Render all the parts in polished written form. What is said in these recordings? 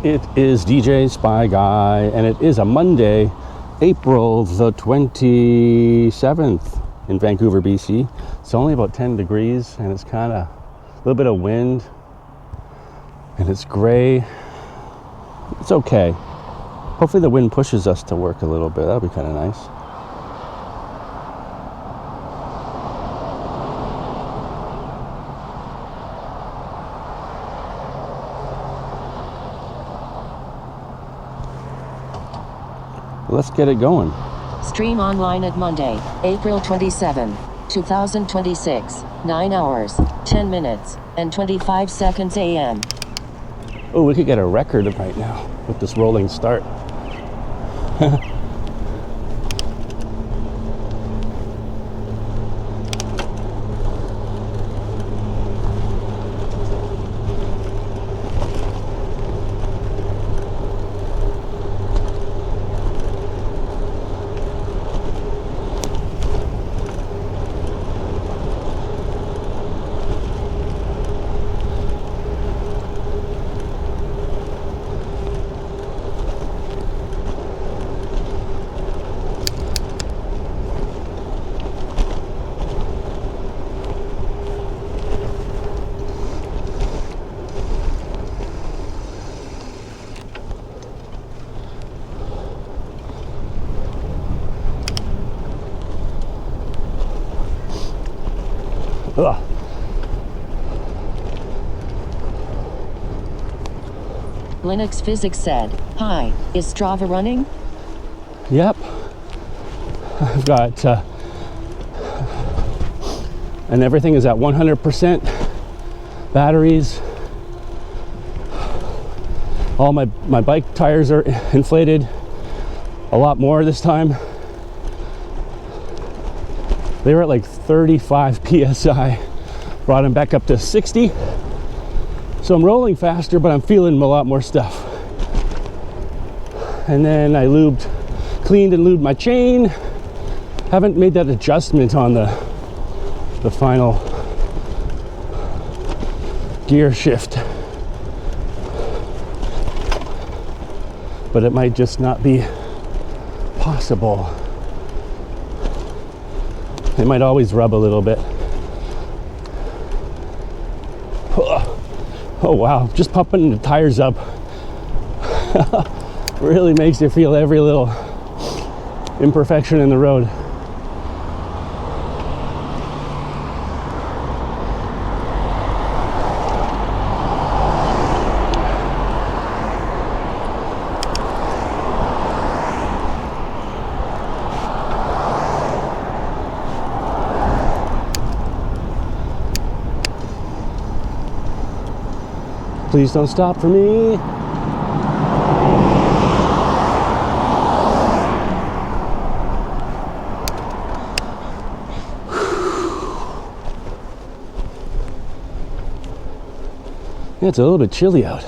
It is DJ Spy Guy, and it is a Monday, April the 27th in Vancouver, BC. It's only about 10 degrees, and it's kind of a little bit of wind, and it's gray. It's okay. Hopefully the wind pushes us to work a little bit. That'll be kind of nice. Let's get it going. Stream online at Monday, April 27, 2026, 9 hours, 10 minutes, and 25 seconds a.m. Oh, we could get a record right now with this rolling start. Ugh. Linux Physics said, "Hi, is Strava running?" Yep. I've got, and everything is at 100% batteries. All my bike tires are inflated a lot more this time. They were at like 35 PSI, brought them back up to 60. So I'm rolling faster, but I'm feeling a lot more stuff. And then I cleaned and lubed my chain. Haven't made that adjustment on the final gear shift. But it might just not be possible. It might always rub a little bit. Oh wow, just pumping the tires up really makes you feel every little imperfection in the road. Please don't stop for me. Yeah, it's a little bit chilly out.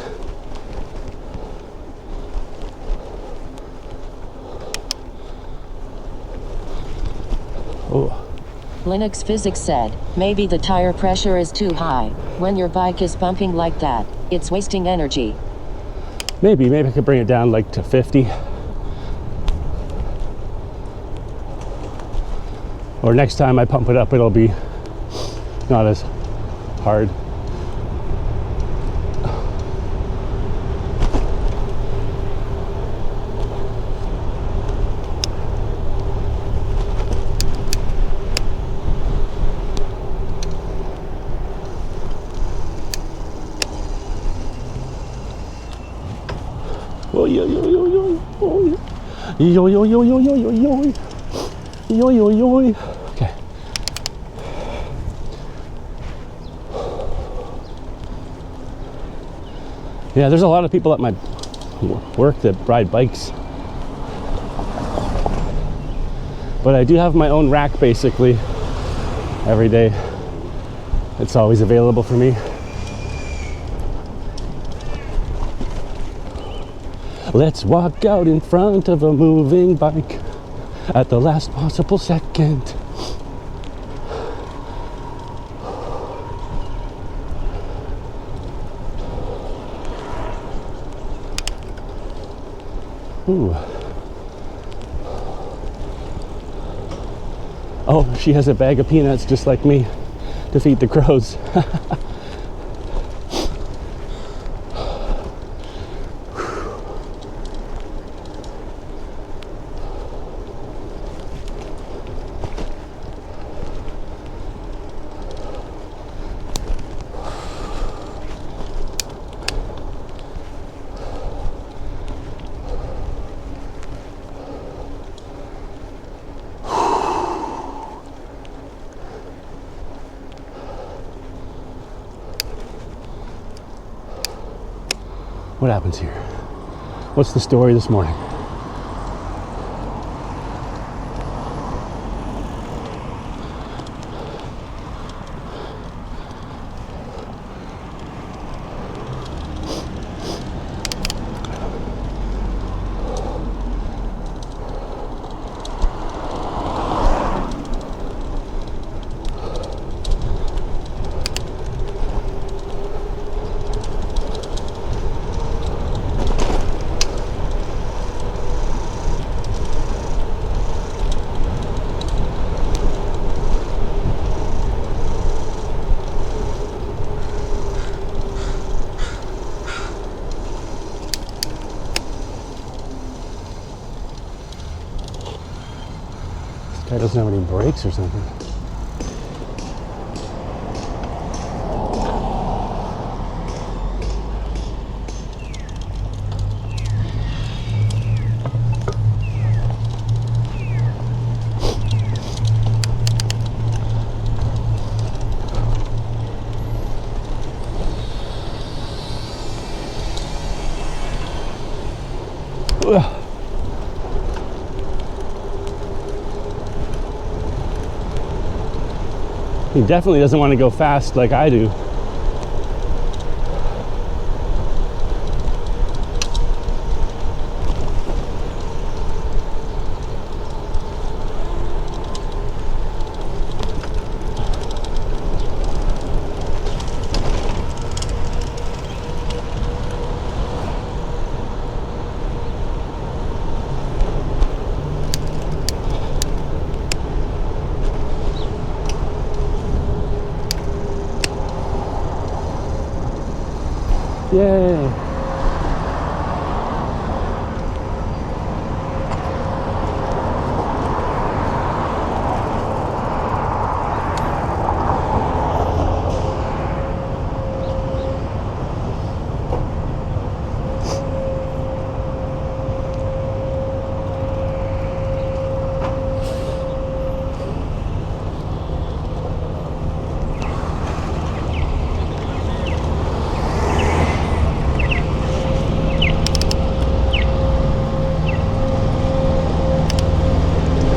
Oh. Linux Physics said, "Maybe the tire pressure is too high. When your bike is pumping like that, it's wasting energy." Maybe I could bring it down like to 50. Or next time I pump it up, it'll be not as hard. Oh, yo, yo, yo, yo, oh, yo, yo, yo, yo, yo, yo, yo, yo, yo, yo. Okay. Yeah, there's a lot of people at my work that ride bikes. But I do have my own rack basically every day. It's always available for me. Let's walk out in front of a moving bike at the last possible second. Ooh. Oh, she has a bag of peanuts just like me to feed the crows. What happens here? What's the story this morning? Guy doesn't have any brakes or something. Ugh. He definitely doesn't want to go fast like I do. Yay!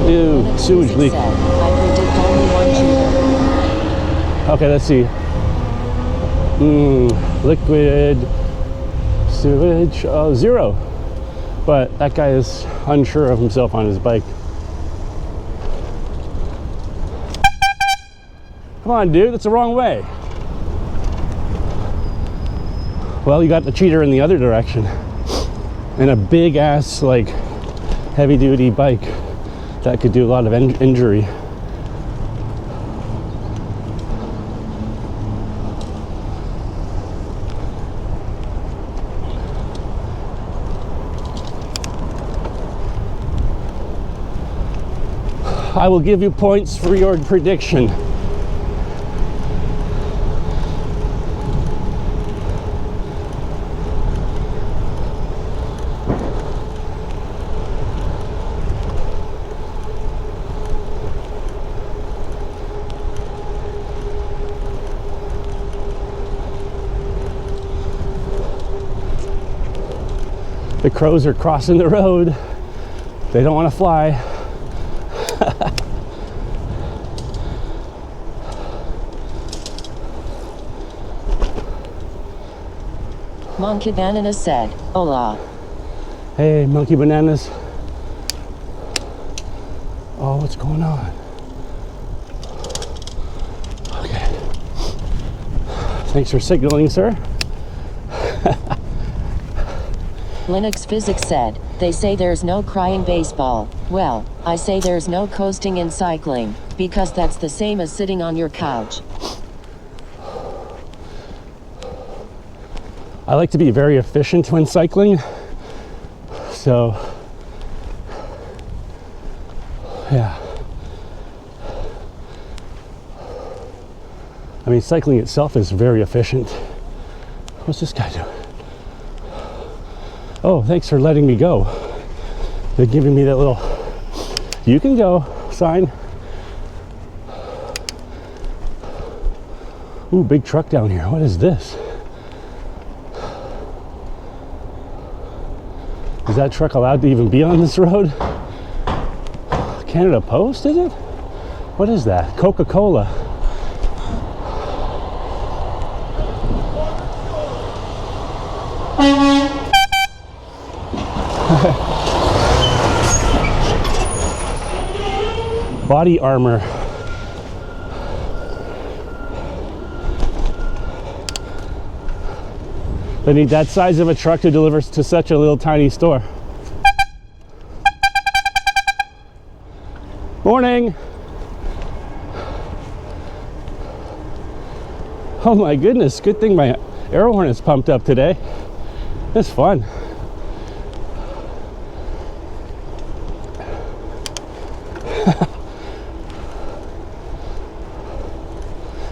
Ew, sewage leak. I predict only one shooter. Okay, let's see. Liquid sewage, 0. But that guy is unsure of himself on his bike. Come on, dude, that's the wrong way. Well, you got the cheater in the other direction. And a big ass, like, heavy duty bike that could do a lot of injury. I will give you points for your prediction. The crows are crossing the road. They don't want to fly. Monkey Banana said, "Hola." Hey, Monkey Bananas. Oh, what's going on? Okay. Thanks for signaling, sir. Linux Physics said, they say there's no crying baseball. Well, I say there's no coasting in cycling, because that's the same as sitting on your couch. I like to be very efficient when cycling, so yeah. I mean, cycling itself is very efficient. What's this guy doing? Oh, thanks for letting me go. They're giving me that little, you can go sign. Ooh, big truck down here. What is this? Is that truck allowed to even be on this road? Canada Post, is it? What is that? Coca-Cola. Body armor. They need that size of a truck to deliver to such a little tiny store. Morning. Oh my goodness, good thing my air horn is pumped up today. It's fun.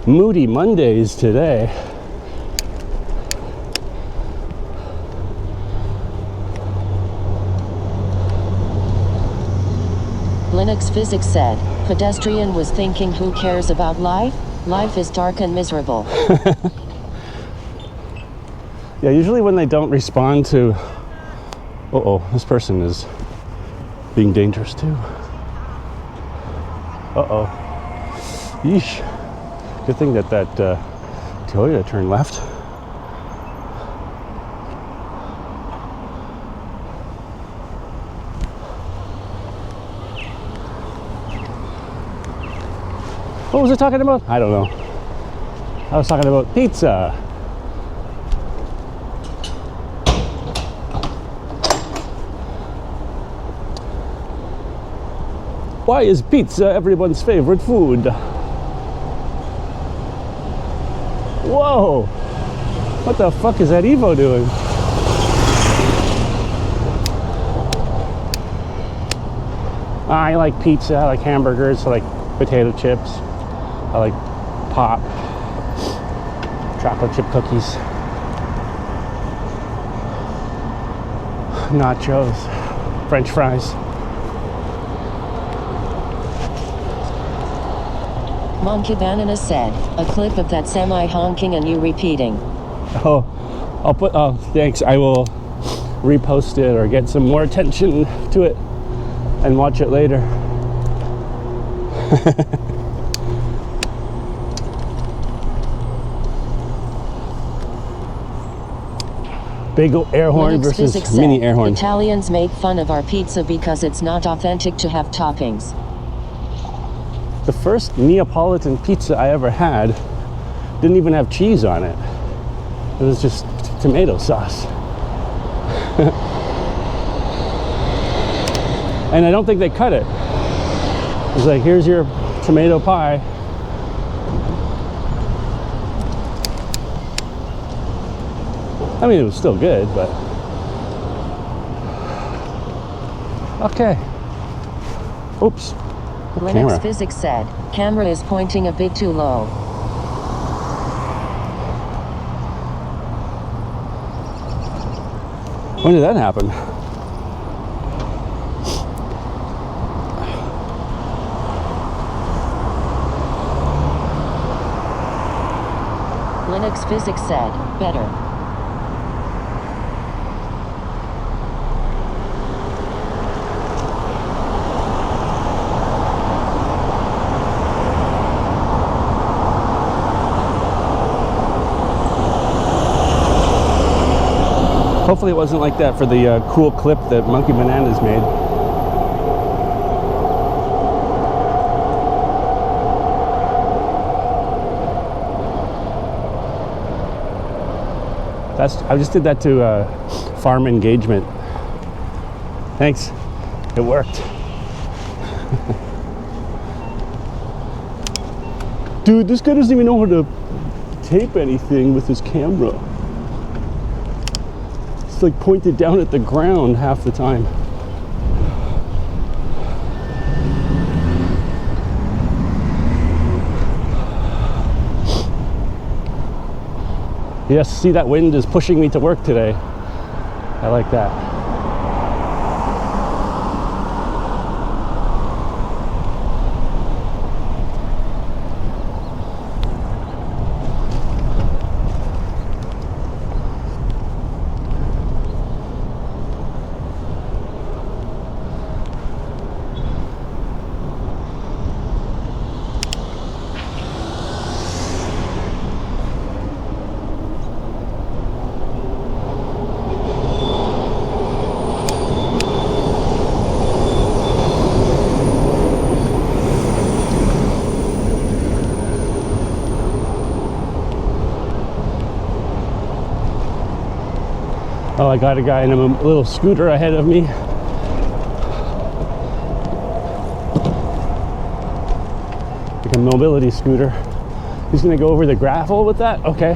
Moody Mondays today. Linux Physics said, pedestrian was thinking, who cares about life? Life is dark and miserable. Yeah, usually when they don't respond to, uh-oh, this person is being dangerous too. Uh-oh. Yeesh. Good thing that Toyota turned left. What was I talking about? I don't know. I was talking about pizza. Why is pizza everyone's favorite food? Whoa! What the fuck is that Evo doing? I like pizza, I like hamburgers, I like potato chips, I like pop, chocolate chip cookies, nachos, French fries. Monkey Banana said, a clip of that semi honking and you repeating. Oh, I'll put, oh, thanks. I will repost it or get some more attention to it and watch it later. Big air horn Linux versus Physics mini said, air horn. Italians make fun of our pizza because it's not authentic to have toppings. The first Neapolitan pizza I ever had didn't even have cheese on it. It was just tomato sauce. And I don't think they cut it. It was like, here's your tomato pie. I mean, it was still good, but okay. Oops. Linux Camera. Physics said, camera is pointing a bit too low. When did that happen? Linux Physics said, better. Hopefully it wasn't like that for the cool clip that Monkey Bananas made. I just did that to farm engagement. Thanks. It worked. Dude, this guy doesn't even know how to tape anything with his camera. It's like pointed down at the ground half the time. Yes, see, that wind is pushing me to work today. I like that. Oh, I got a guy in a little scooter ahead of me. Like a mobility scooter. He's gonna go over the gravel with that? Okay.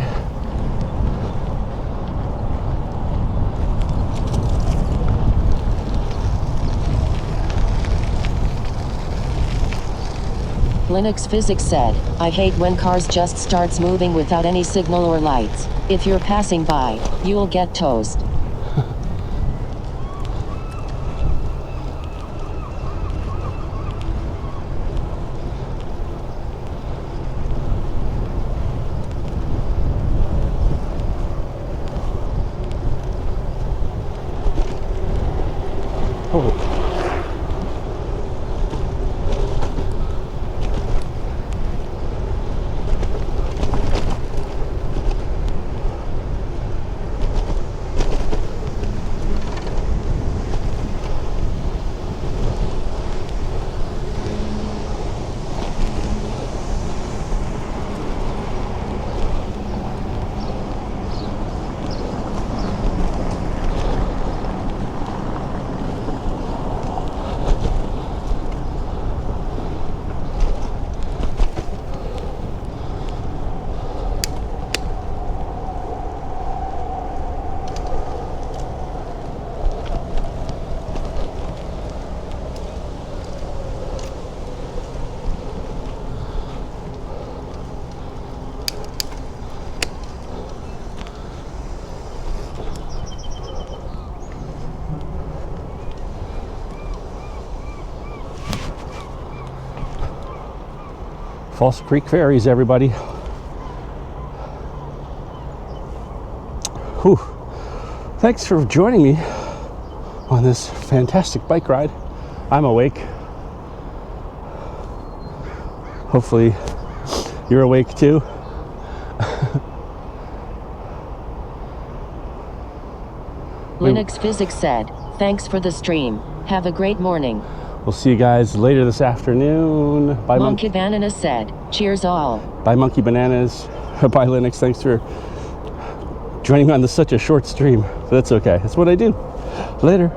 Linux Physics said, I hate when cars just starts moving without any signal or lights. If you're passing by, you'll get toast. Oh. False Creek Ferries, everybody. Whew. Thanks for joining me on this fantastic bike ride. I'm awake. Hopefully you're awake too. Linux Physics said, thanks for the stream. Have a great morning. We'll see you guys later this afternoon. Bye, Monkey Banana said, cheers all. Bye, Monkey Bananas. Bye, Linux. Thanks for joining me on such a short stream. But that's okay. That's what I do. Later.